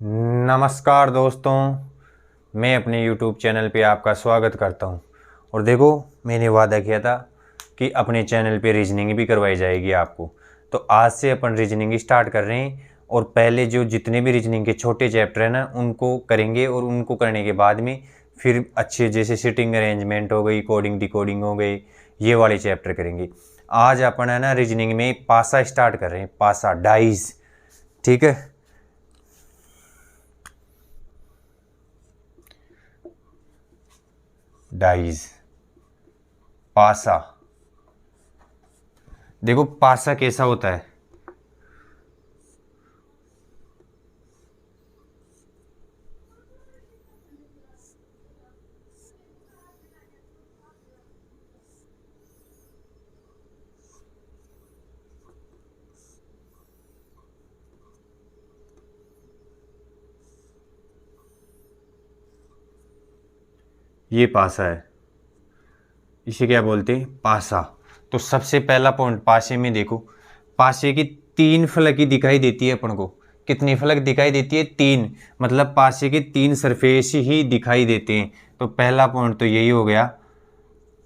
नमस्कार दोस्तों, मैं अपने YouTube चैनल पे आपका स्वागत करता हूँ। और देखो, मैंने वादा किया था कि अपने चैनल पे रीजनिंग भी करवाई जाएगी आपको। तो आज से अपन रीजनिंग स्टार्ट कर रहे हैं और पहले जो जितने भी रीजनिंग के छोटे चैप्टर हैं ना उनको करेंगे, और उनको करने के बाद में फिर अच्छे जैसे सिटिंग अरेंजमेंट हो गई, कोडिंग डिकोडिंग हो गई, ये वाले चैप्टर करेंगे। आज अपन है ना रीजनिंग में पासा स्टार्ट कर रहे हैं, पासा डाइज। ठीक है, डाइज पासा। देखो पासा कैसा होता है। ये पासा है, इसे क्या बोलते हैं, पासा। तो सबसे पहला पॉइंट पासे में देखो, पासे की तीन फलकी दिखाई देती है अपन को। कितनी फलक दिखाई देती है? तीन। मतलब पासे के तीन सरफेस ही दिखाई देते हैं। तो पहला पॉइंट तो यही हो गया,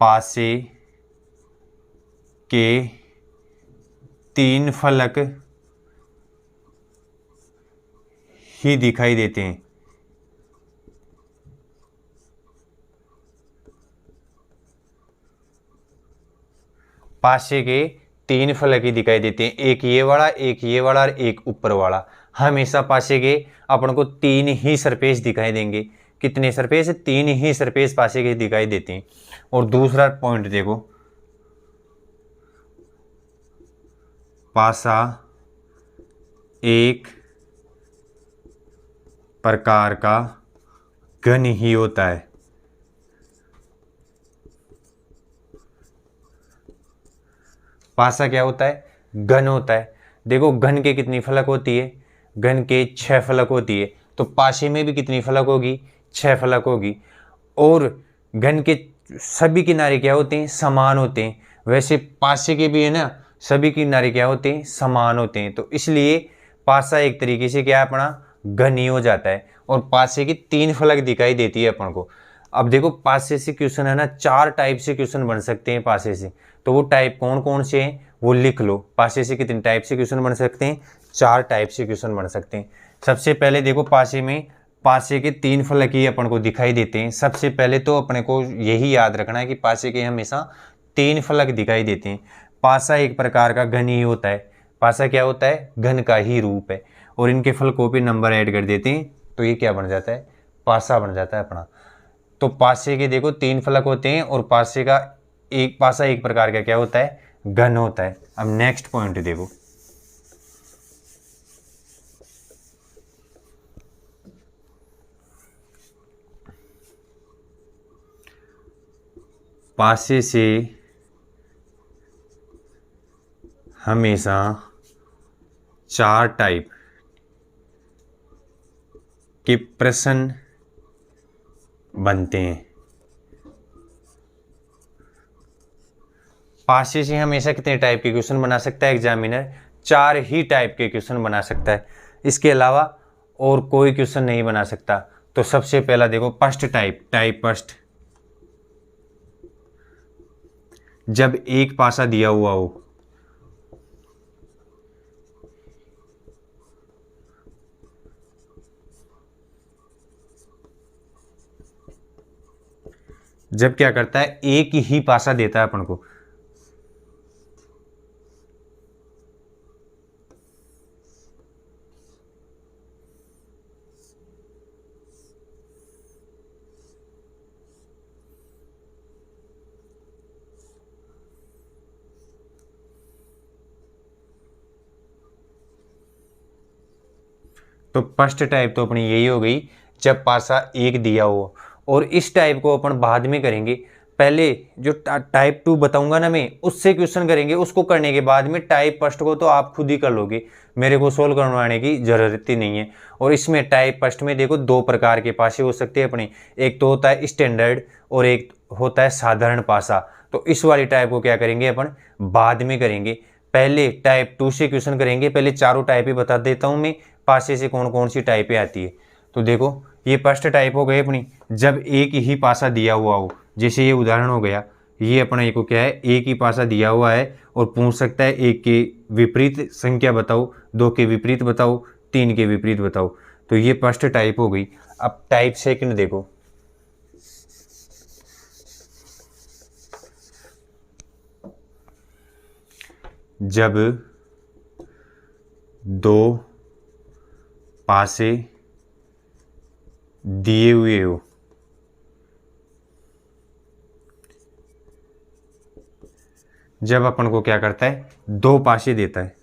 पासे के तीन फलक ही दिखाई देते हैं। पासे के तीन फलक ही दिखाई देते हैं, एक ये वाला, एक ये वाला और एक ऊपर वाला। हमेशा पासे के अपन को तीन ही सरफेस दिखाई देंगे। कितने सरफेस? तीन ही सरफेस पासे के दिखाई देते हैं। और दूसरा पॉइंट देखो, पासा एक प्रकार का घन ही होता है। पासा क्या होता है? घन होता है। देखो घन के कितनी फलक होती है? घन के 6 फलक होती है। तो पासे में भी कितनी फलक होगी? 6 फलक होगी। और घन के सभी किनारे क्या होते हैं? समान होते हैं। वैसे पासे के भी है ना, सभी किनारे क्या होते हैं? समान होते हैं। तो इसलिए पासा एक तरीके से क्या है, अपना घन ही हो जाता है। और पासे की तीन फलक दिखाई देती है अपन को। अब देखो पासे से क्वेश्चन है ना, 4 टाइप से क्वेश्चन बन सकते हैं पासे से। तो वो टाइप कौन कौन से हैं वो लिख लो। पासे से कितने टाइप से क्वेश्चन बन सकते हैं? 4 टाइप से क्वेश्चन बन सकते हैं। सबसे पहले देखो, पासे में पासे के तीन फलक ही अपन को दिखाई देते हैं। सबसे पहले तो अपने को यही याद रखना है कि पासे के हमेशा तीन फलक दिखाई देते हैं। पासा एक प्रकार का घन ही होता है। पासा क्या होता है? घन का ही रूप है। और इनके फलकों पे नंबर ऐड कर देते हैं तो ये क्या बन जाता है? पासा बन जाता है अपना। तो पासे के देखो तीन फलक होते हैं, और पासे का एक पासा एक प्रकार का क्या होता है? घन होता है। अब नेक्स्ट पॉइंट देखो, पासे से हमेशा 4 टाइप के प्रश्न बनते हैं। पासे से हमेशा कितने टाइप के क्वेश्चन बना सकता है एग्जामिनर? 4 ही टाइप के क्वेश्चन बना सकता है। इसके अलावा और कोई क्वेश्चन नहीं बना सकता। तो सबसे पहला देखो, फर्स्ट टाइप फर्स्ट। जब एक पासा दिया हुआ हो, जब क्या करता है, एक ही पासा देता है अपन को। तो फर्स्ट टाइप तो अपनी यही हो गई, जब पासा एक दिया हो। और इस टाइप को अपन बाद में करेंगे। पहले जो टाइप 2 बताऊंगा ना मैं, उससे क्वेश्चन करेंगे। उसको करने के बाद में टाइप फर्स्ट को तो आप खुद ही कर लोगे, मेरे को सोल्व करवाने की जरूरत ही नहीं है। और इसमें टाइप फर्स्ट में देखो 2 प्रकार के पासे हो सकते हैं अपने। एक तो होता है स्टैंडर्ड और एक होता है साधारण पासा। तो इस वाली टाइप को क्या करेंगे अपन? बाद में करेंगे। पहले टाइप 2 से क्वेश्चन करेंगे। पहले चारों टाइपें बता देता हूँ मैं, पासे से कौन कौन सी टाइपें आती है। तो देखो ये फर्स्ट टाइप हो गई अपनी, जब एक ही पासा दिया हुआ हो, जैसे ये उदाहरण हो गया, ये अपने को क्या है, एक ही पासा दिया हुआ है और पूछ सकता है एक के विपरीत संख्या बताओ, दो के विपरीत बताओ, तीन के विपरीत बताओ। तो ये फर्स्ट टाइप हो गई। अब टाइप सेकंड देखो, जब दो पासे दिए हुए हो, जब अपन को क्या करता है, दो पासे देता है।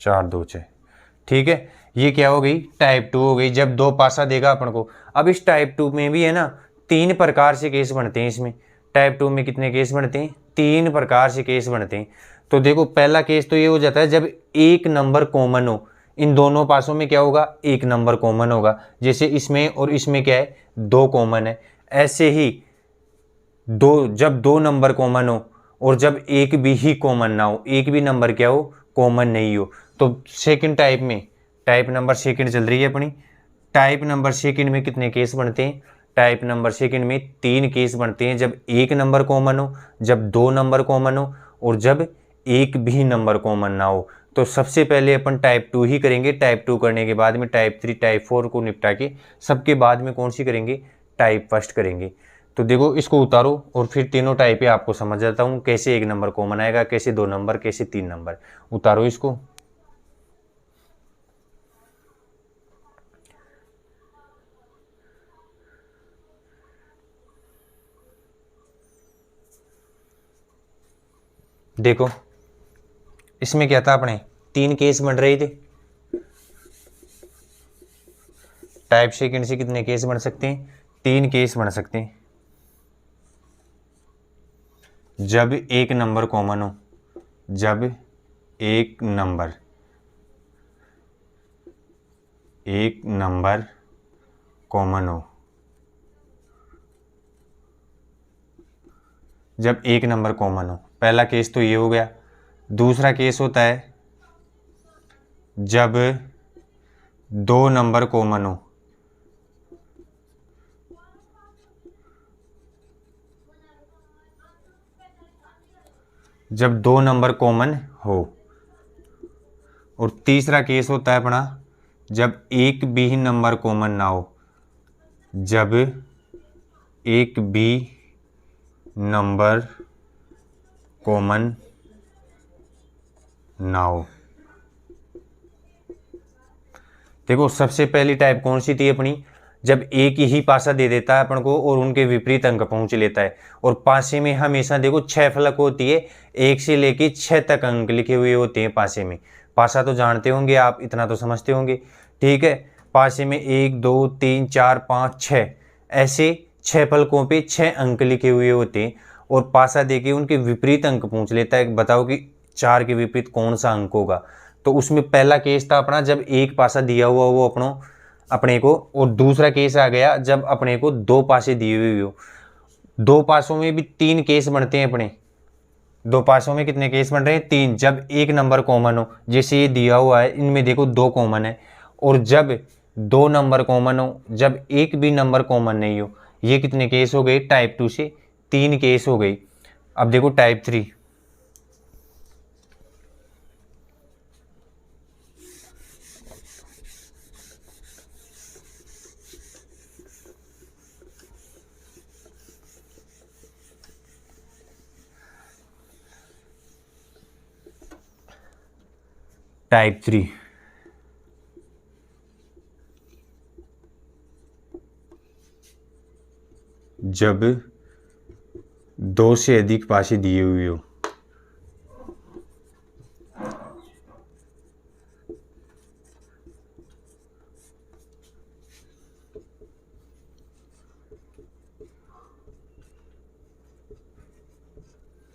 चार दो छः, ठीक है। ये क्या हो गई, टाइप 2 हो गई, जब दो पासा देगा अपन को। अब इस टाइप 2 में भी है ना, तीन प्रकार से केस बनते हैं इसमें। टाइप 2 में कितने केस बनते हैं, तीन प्रकार से केस बनते हैं। तो देखो पहला केस तो ये हो जाता है जब एक नंबर कॉमन हो, इन दोनों पासों में क्या होगा, एक नंबर कॉमन होगा। जैसे इसमें और इसमें क्या है, दो कॉमन है। ऐसे ही दो, जब दो नंबर कॉमन हो और जब एक भी ही कॉमन ना हो, एक भी नंबर क्या हो, कॉमन नहीं हो। तो सेकंड टाइप में, टाइप नंबर सेकंड चल रही है अपनी। टाइप नंबर सेकंड में कितने केस बनते हैं, टाइप नंबर सेकंड में तीन केस बनते हैं, जब एक नंबर कॉमन हो, जब दो नंबर कॉमन हो और जब एक भी नंबर कॉमन ना हो। तो सबसे पहले अपन टाइप 2 ही करेंगे, टाइप 2 करने के बाद में टाइप 3 टाइप 4 को निपटा के सबके बाद में कौन सी करेंगे, टाइप फर्स्ट करेंगे। तो देखो इसको उतारो और फिर तीनों टाइप पे आपको समझ जाता हूँ कैसे एक नंबर कॉमन आएगा, कैसे दो नंबर, कैसे तीन नंबर। उतारो इसको। देखो इसमें क्या था, अपने तीन केस बन रहे थे। टाइप सेकंड से कितने केस बन सकते हैं, तीन केस बन सकते हैं। जब एक नंबर कॉमन हो, जब एक नंबर कॉमन हो, जब एक नंबर कॉमन हो, पहला केस तो ये हो गया। दूसरा केस होता है जब दो नंबर कॉमन हो, जब दो नंबर कॉमन हो। और तीसरा केस होता है अपना जब एक भी नंबर कॉमन ना हो, जब एक भी नंबर कॉमन ना हो। देखो सबसे पहली टाइप कौन सी थी अपनी, जब एक ही पासा दे देता है अपन को और उनके विपरीत अंक पहुंच लेता है। और पासे में हमेशा देखो छह फलक होती है, एक से लेके छह तक अंक लिखे हुए होते हैं पासे में। पासा तो जानते होंगे आप, इतना तो समझते होंगे, ठीक है। पासे में एक दो तीन चार पाँच छः, ऐसे छह फलकों पे छह अंक लिखे हुए होते हैं। और पासा देके उनके विपरीत अंक पूछ लेता है, बताओ कि चार के विपरीत कौन सा अंक होगा। तो उसमें पहला केस था अपना जब एक पासा दिया हुआ वो अपने को, और दूसरा केस आ गया जब अपने को दो पासे दिए हुए हो। दो पासों में भी तीन केस बनते हैं अपने। दो पासों में कितने केस बन रहे हैं, तीन। जब एक नंबर कॉमन हो, जैसे ये दिया हुआ है, इनमें देखो दो कॉमन है। और जब दो नंबर कॉमन हो, जब एक भी नंबर कॉमन नहीं हो। ये कितने केस हो गए, टाइप 2 से तीन केस हो गई। अब देखो टाइप 3। टाइप 3 जब 2 से अधिक पासे दिए हुए हो।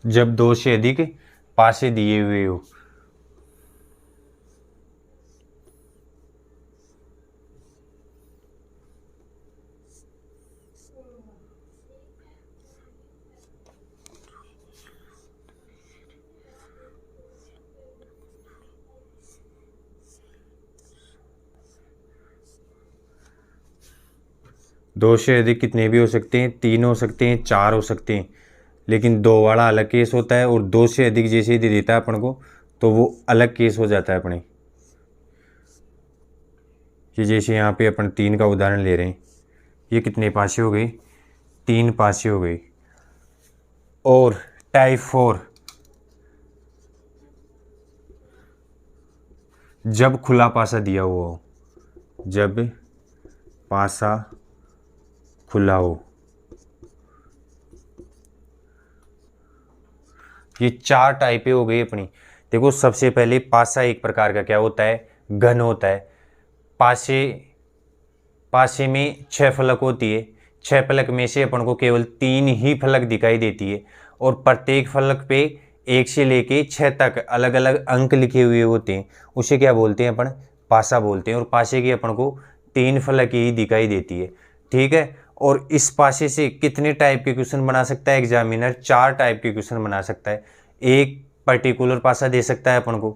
जब 2 से अधिक पासे दिए हुए हो। दो से अधिक कितने भी हो सकते हैं, 3 हो सकते हैं, 4 हो सकते हैं, लेकिन 2 वाला अलग केस होता है। और 2 से अधिक जैसे ही दे देता है अपन को तो वो अलग केस हो जाता है अपने। कि जैसे यहाँ पे अपन 3 का उदाहरण ले रहे हैं, ये कितने पासे हो गए, 3 पासे हो गए। और टाइप 4, जब खुला पासा दिया हुआ हो, जब पासा खुला हो। ये 4 टाइपें हो गई अपनी। देखो सबसे पहले पासा एक प्रकार का क्या होता है, घन होता है। पासे में 6 फलक होती है। 6 फलक में से अपन को केवल 3 ही फलक दिखाई देती है। और प्रत्येक फलक पे 1 से लेके 6 तक अलग अलग अंक लिखे हुए होते हैं। उसे क्या बोलते हैं अपन, पासा बोलते हैं। और पासे की अपन को 3 फलक ही दिखाई देती है, ठीक है। और इस पासे से कितने टाइप के क्वेश्चन बना सकता है एग्जामिनर, 4 टाइप के क्वेश्चन बना सकता है। एक पर्टिकुलर पासा दे सकता है अपन को।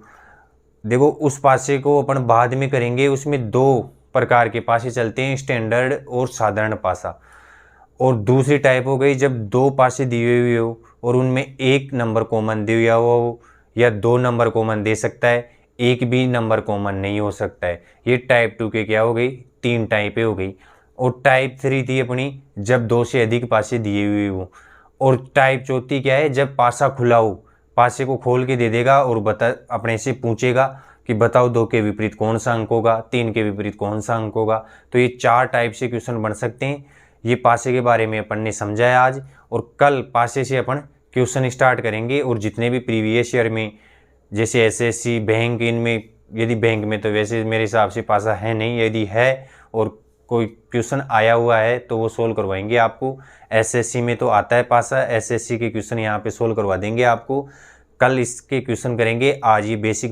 देखो उस पासे को अपन बाद में करेंगे, उसमें 2 प्रकार के पासे चलते हैं, स्टैंडर्ड और साधारण पासा। और दूसरी टाइप हो गई जब 2 पासे दिए हुए हो और उनमें 1 नंबर कॉमन दिया हुआ हो, या 2 नंबर कॉमन दे सकता है, 1 भी नंबर कॉमन नहीं हो सकता है। ये टाइप 2 के क्या हो गई, 3 टाइपें हो गई। और टाइप 3 थी अपनी जब 2 से अधिक पासे दिए हुए हो। और टाइप 4 क्या है, जब पासा खुला हो, पासे को खोल के दे देगा और अपने से पूछेगा कि बताओ 2 के विपरीत कौन सा अंक होगा, 3 के विपरीत कौन सा अंक होगा। तो ये 4 टाइप से क्वेश्चन बन सकते हैं। ये पासे के बारे में अपन ने समझा है आज। और कल पासे से अपन क्वेश्चन स्टार्ट करेंगे। और जितने भी प्रीवियस ईयर में जैसे एसएससी बैंक, इनमें यदि बैंक में तो वैसे मेरे हिसाब से पासा है नहीं, यदि है और कोई क्वेश्चन आया हुआ है तो वो सोल्व करवाएंगे आपको। एसएससी में तो आता है पासा, एसएससी के क्वेश्चन यहाँ पे सोल्व करवा देंगे आपको। कल इसके क्वेश्चन करेंगे। आज ये बेसिक